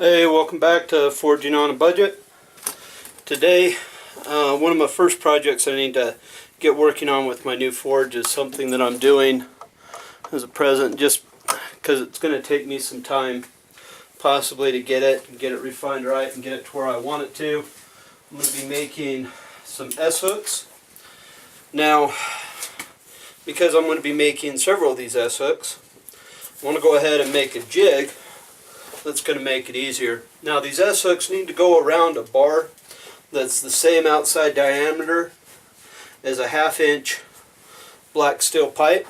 Hey, welcome back to Forging on a Budget. Today, one of my first projects I need to get working on with my new forge is something that I'm doing as a present, just because it's going to take me some time possibly to get it refined right and get it to where I want it to. I'm going to be making some S-hooks. Now, because I'm going to be making several of these S-hooks, I want to go ahead and make a jig that's going to make it easier. Now these S-hooks need to go around a bar that's the same outside diameter as a 1/2 inch black steel pipe.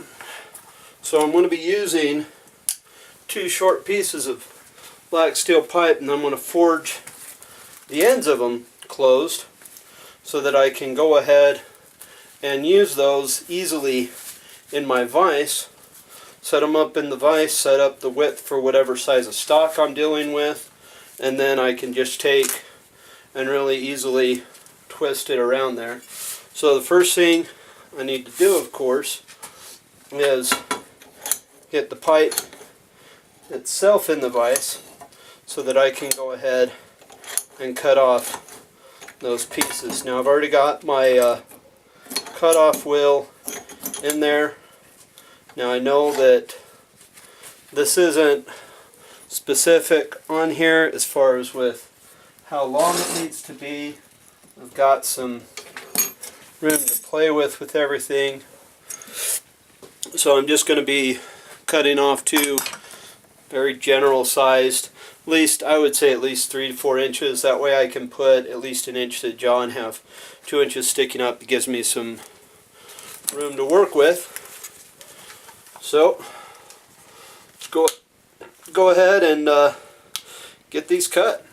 So I'm going to be using 2 short pieces of black steel pipe, and I'm going to forge the ends of them closed so that I can go ahead and use those easily in my vise. Set them up in the vise, set up the width for whatever size of stock I'm dealing with, and then I can just take and really easily twist it around there. So the first thing I need to do, of course, is get the pipe itself in the vise so that I can go ahead and cut off those pieces. Now I've already got my cut-off wheel in there. Now I know that this isn't specific on here as far as with how long it needs to be. I've got some room to play with everything. So I'm just going to be cutting off 2 very general sized, at least I would say at least 3 to 4 inches. That way I can put at least 1 inch to the jaw and have 2 inches sticking up. It gives me some room to work with. So let's go ahead and get these cut.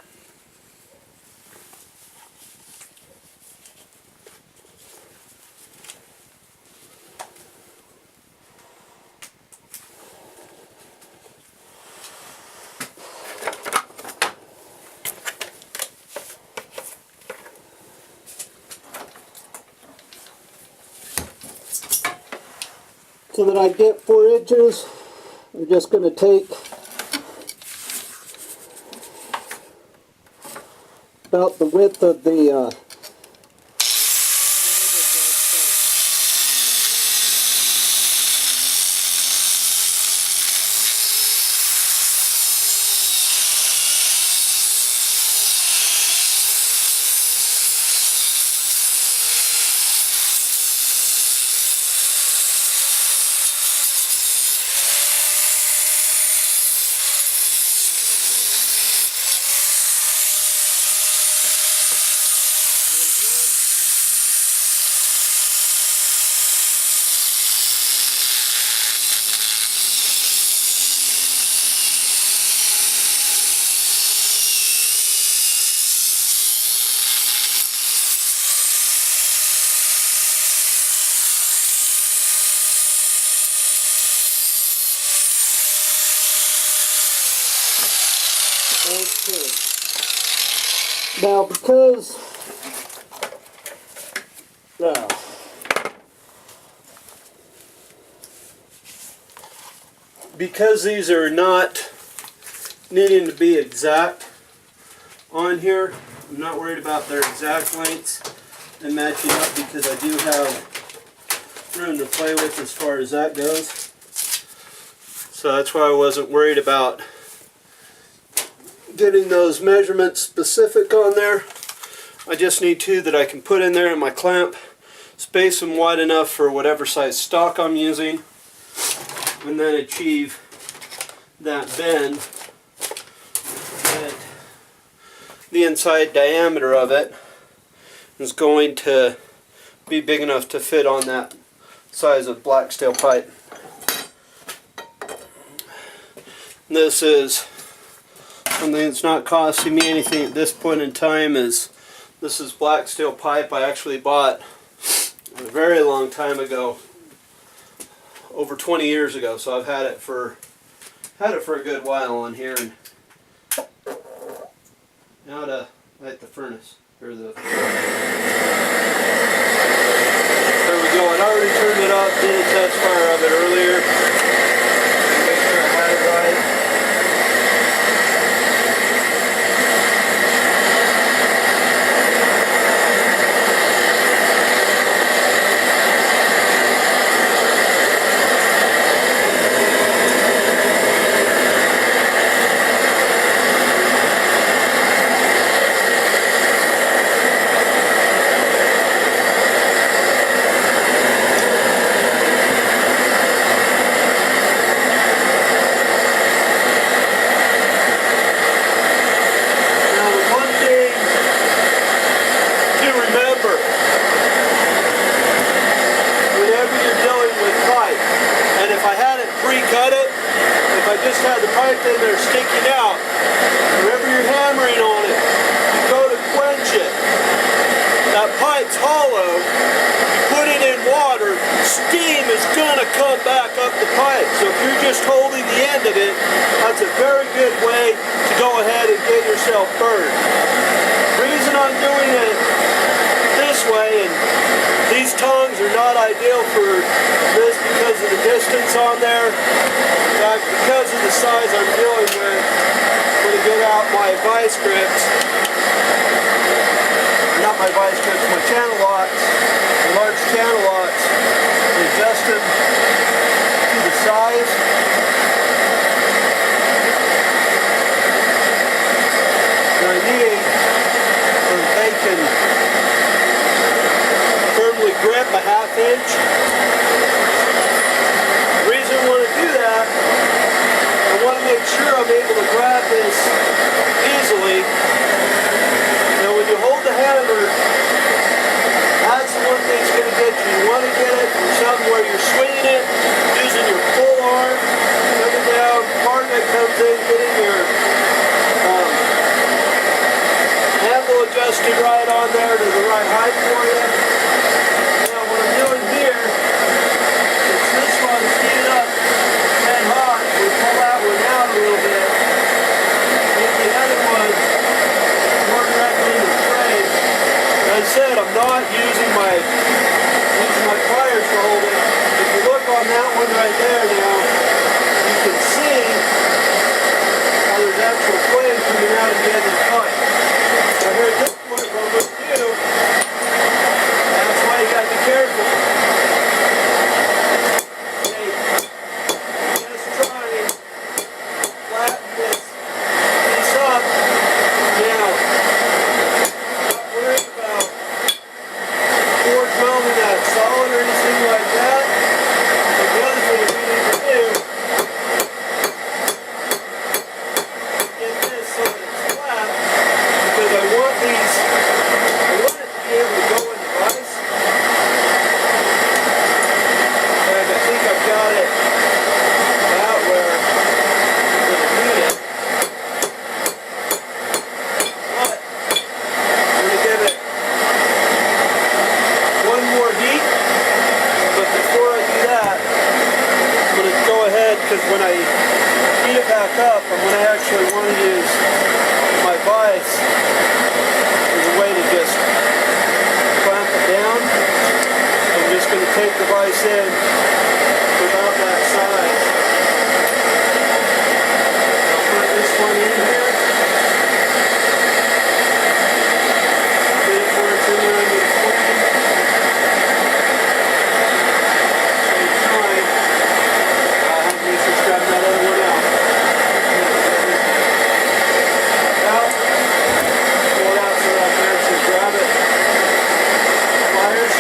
So that I get 4 inches, I'm just going to take about the width of the Okay. Now because these are not needing to be exact on here, I'm not worried about their exact lengths and matching up because I do have room to play with as far as that goes. So that's why I wasn't worried about getting those measurements specific on there. I just need 2 that I can put in there in my clamp, space them wide enough for whatever size stock I'm using, and then achieve that bend that the inside diameter of it is going to be big enough to fit on that size of black steel pipe. This is something that's not costing me anything at this point in time. This is black steel pipe I actually bought a very long time ago, over 20 years ago, so I've had it for a good while on here. And now to light the furnace, or the, there we go. I'd already turned it up, did a test fire of it earlier, make sure I had it right. cut it, if I just had the pipe in there sticking out, whenever you're hammering on it, you go to quench it. That pipe's hollow, you put it in water, steam is gonna come back up the pipe. So if you're just holding the end of it, that's a very good way to go ahead and get yourself burned. The reason I'm doing it this way, and these tongs are not ideal for this because of the distance on there. In fact, because of the size I'm dealing with, I'm going to get out my vice grips. Not my vice grips, my channel locks, the large channel locks, and adjust them to the size. And I need so that they can firmly grip a 1/2 inch. The reason I want to do that, I want to make sure I'm able to grab this easily. Now when you hold the hammer, that's the one thing that's going to get you. You want to get it from something where you're swinging it, using your full arm, coming down, part of it comes in, getting your handle adjusted right on there to the right height for you. Now what I'm doing here, is this one's heated up and hot, we pull that one out a little bit, get the other one more directly in the frame. As I said, I'm not using my pliers to hold it. If you look on that one right there now, you can see how there's actual flame coming out of the end of the pipe. So here at this point, what I'm going to do, that's why you got to be careful. Okay, just try and flatten this piece up. Now, not worried about forge welding that solid or anything like that. But the other thing we need to do, get this so that it's flat, because I want it to be able to go in the vise. And I think I've got it about where I'm going to need it. But I'm going to give it one more heat. But before I do that, I'm going to go ahead, because when I heat it back up, I'm going to actually want to use my vise as a way to just clamp it down. I'm just going to take the vise in to about that size. I'll put this one in here. Get it where it's in there under the flame. Same time, I'll have me just grab that other one out. Out. Pull it out so that I can actually grab it. Pliers.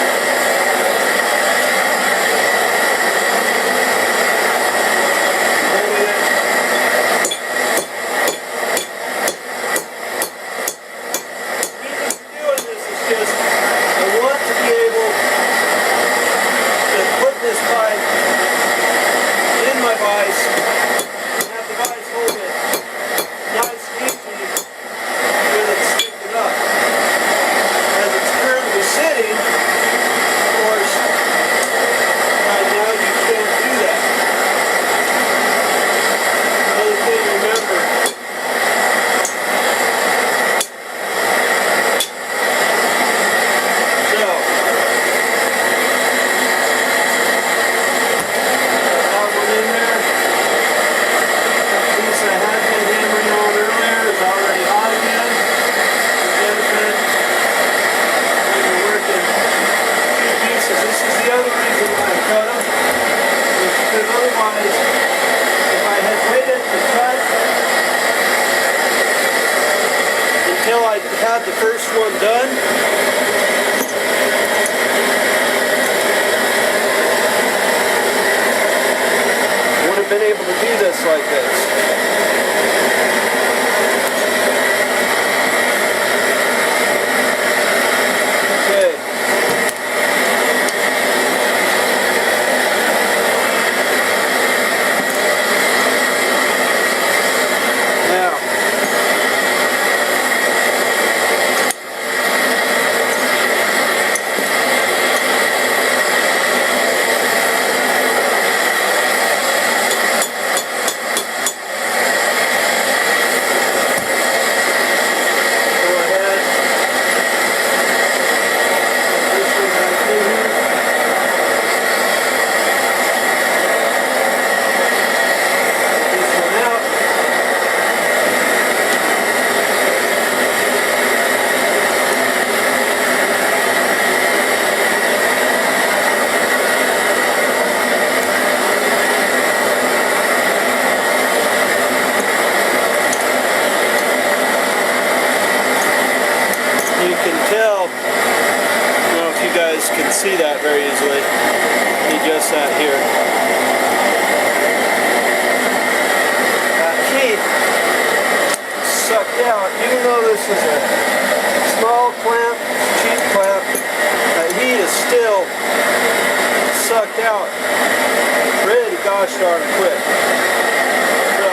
Holding it. The reason for doing this is just I want to be able to put this pipe in my vise and have the vise hold it nice and easy with it sticking up. As it's currently sitting, of course, right now you can't do that. Another thing to remember. So, that one in there. That piece I had been hammering on earlier is already hot again. Benefit. When you're working two pieces. This is the other reason why I cut them. Is because otherwise, if I had waited to cut until I had the first one done, I would have been able to do this like this. Okay. see that very easily. He adjusts that here. That heat sucked out, even though this is a small clamp, cheap clamp, that heat is still sucked out pretty gosh darn quick. So,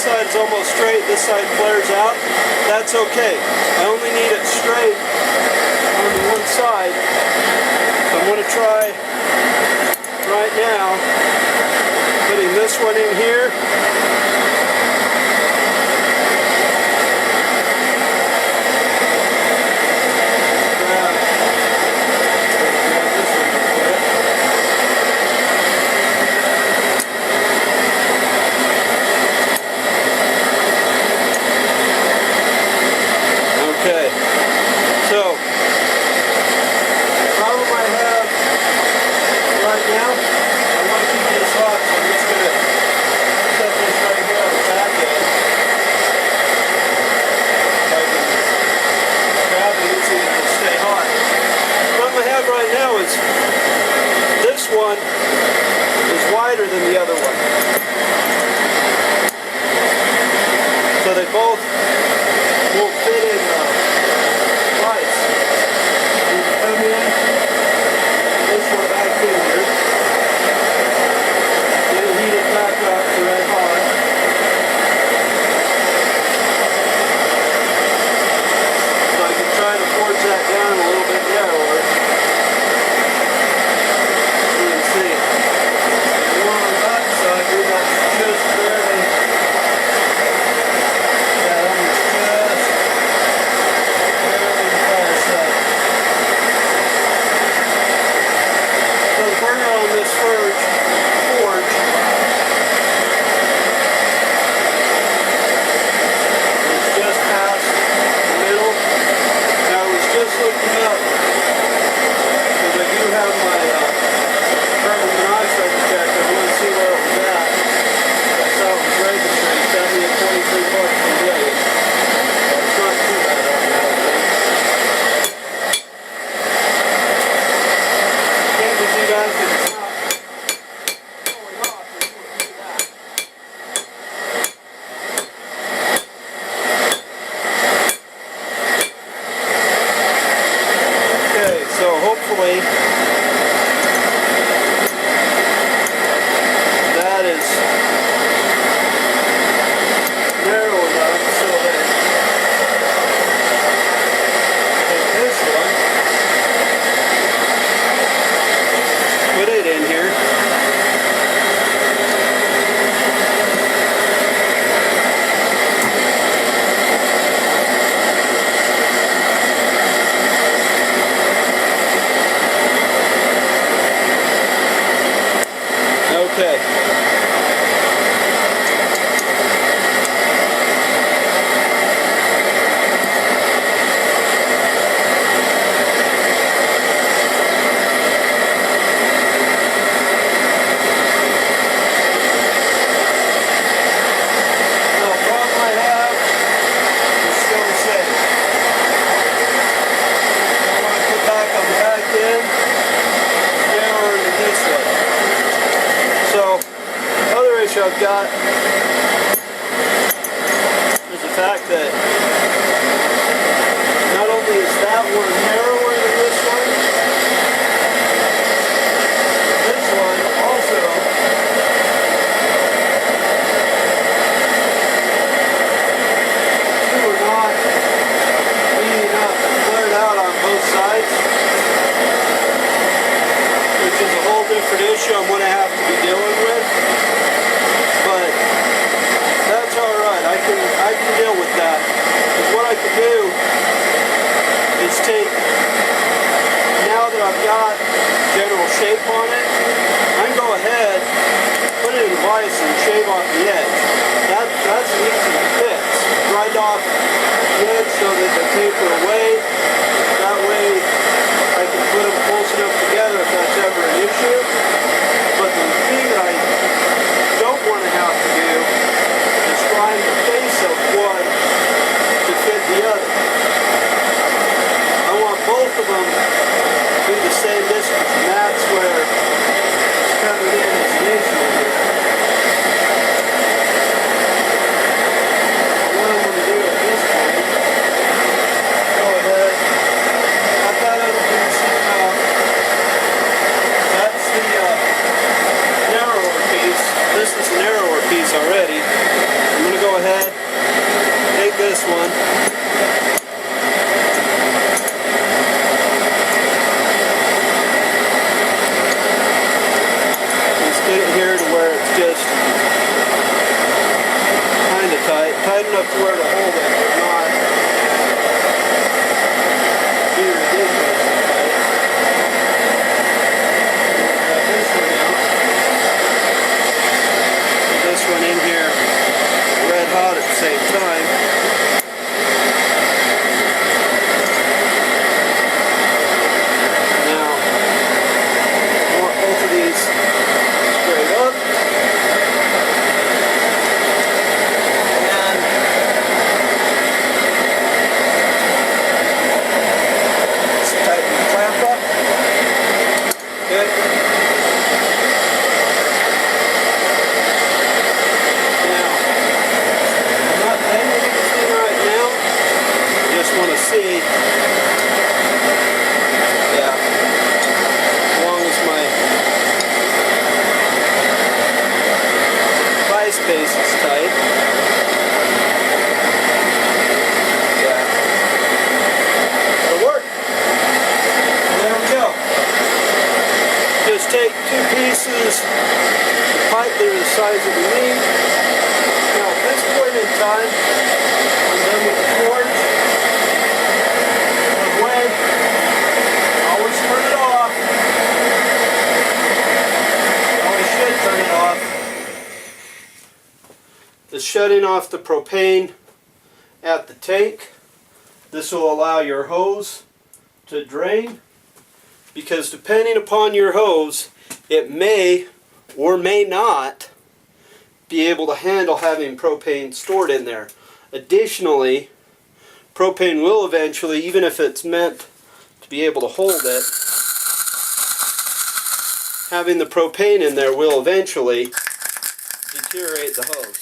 side's almost straight, this side flares out. That's okay. I only need it straight on the one side. So I'm going to try right now putting this one in here. Okay, so the problem I have right now, I want to keep this hot, so I'm just going to set this right here on the back end. If I can grab it easy, it'll stay hot. The problem I have right now is this one is wider than the other one. So they both won't fit in twice. You can come in, this one back in here. I've got is the fact that not only is that one narrower than this one also two are not meeting up and flared out on both sides, which is a whole different issue I'm going to have to be dealing with. But that's alright, I can deal with that. Because what I can do is take, now that I've got general shape on it, I can go ahead, put it in a vise and shave off the edge. That's an easy fix. Grind off the edge so that they taper away. That way I can put them close enough together if that's ever an issue. But the thing that I don't want to have to do is grind the face of one to fit the other. I want both of them to be the same distance, and that's where it's coming in as an issue here. What I'm going to do at this point, go ahead, cut that other piece out. That's the narrower piece. This is the narrower piece already. I'm going to go ahead, take this one. Get it here to where it's just kind of tight enough to where to hold it, but not be ridiculously tight. This one out. Put this one in here red hot at the same time. Now, I want both of these straight up, and let's tighten the clamp up. Good. Now, I'm not bending anything right now. I just want to see, yeah, as long as my space is tight. Yeah. It'll work. And there we go. Just take two pieces of pipe that are the size of the knee. Now at this point in time, I'm done with the forge. Put away. Always turn it off. Always should turn it off. Is shutting off the propane at the tank. This will allow your hose to drain, because depending upon your hose, it may or may not be able to handle having propane stored in there. Additionally, propane will eventually, even if it's meant to be able to hold it, having the propane in there will eventually deteriorate the hose.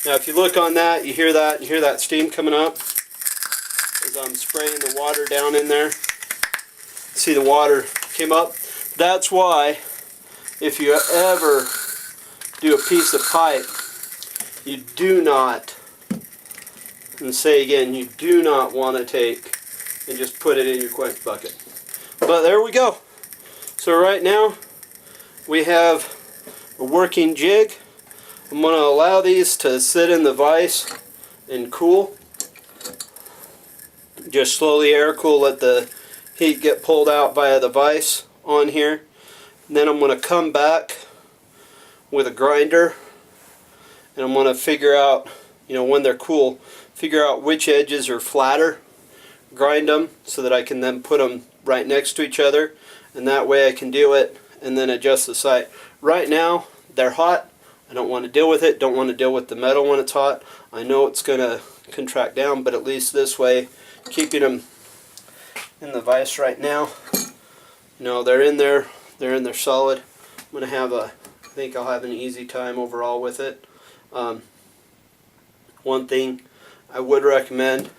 Now if you look on that, you hear that steam coming up as I'm spraying the water down in there. See, the water came up. That's why if you ever do a piece of pipe, you do not, and say again, you do not want to take and just put it in your quench bucket. But there we go. So right now we have a working jig. I'm going to allow these to sit in the vise and cool. Just slowly air cool, let the heat get pulled out via the vise on here. And then I'm going to come back with a grinder, and I'm going to figure out, when they're cool, figure out which edges are flatter, grind them so that I can then put them right next to each other, and that way I can do it and then adjust the sight. Right now they're hot. I don't want to deal with it, don't want to deal with the metal when it's hot. I know it's going to contract down, but at least this way, keeping them in the vise right now, they're in there solid. I'm going to have a think I'll have an easy time overall with it. One thing I would recommend,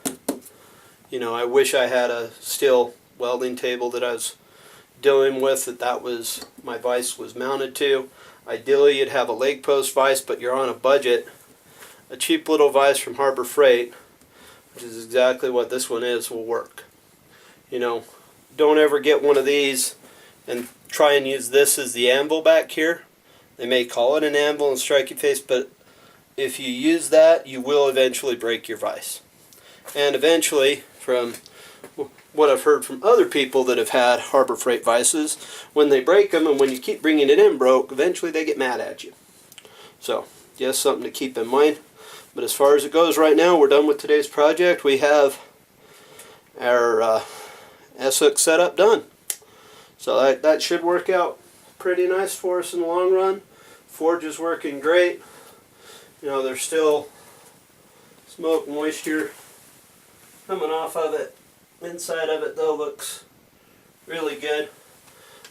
I wish I had a steel welding table that I was dealing with that was my vise was mounted to. Ideally you'd have a leg post vise, but you're on a budget. A cheap little vise from Harbor Freight, which is exactly what this one is, will work. Don't ever get one of these and try and use this as the anvil back here. They may call it an anvil and strike your face, but if you use that, you will eventually break your vise. And eventually, from what I've heard from other people that have had Harbor Freight vices, when they break them and when you keep bringing it in broke, eventually they get mad at you. So, just something to keep in mind. But as far as it goes right now, we're done with today's project. We have our S-hook setup done. So that should work out pretty nice for us in the long run. Forge is working great. There's still smoke, moisture coming off of it. Inside of it though looks really good.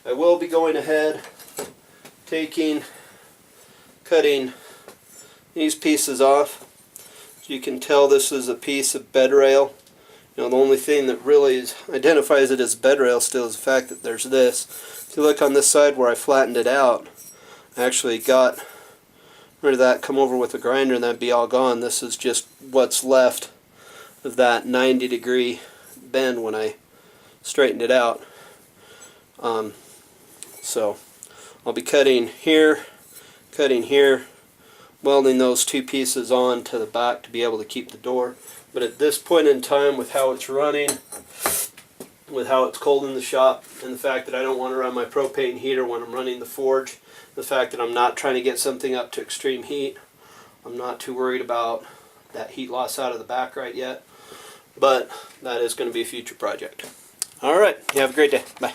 I will be going ahead, cutting these pieces off. So you can tell this is a piece of bed rail. The only thing that really identifies it as bed rail still is the fact that there's this. If you look on this side where I flattened it out, I actually got rid of that, come over with a grinder, and that'd be all gone. This is just what's left of that 90-degree bend when I straightened it out. So I'll be cutting here, welding those two pieces on to the back to be able to keep the door. But at this point in time, with how it's running, with how it's cold in the shop, and the fact that I don't want to run my propane heater when I'm running the forge, the fact that I'm not trying to get something up to extreme heat, I'm not too worried about that heat loss out of the back right yet. But that is going to be a future project. Alright, you have a great day. Bye.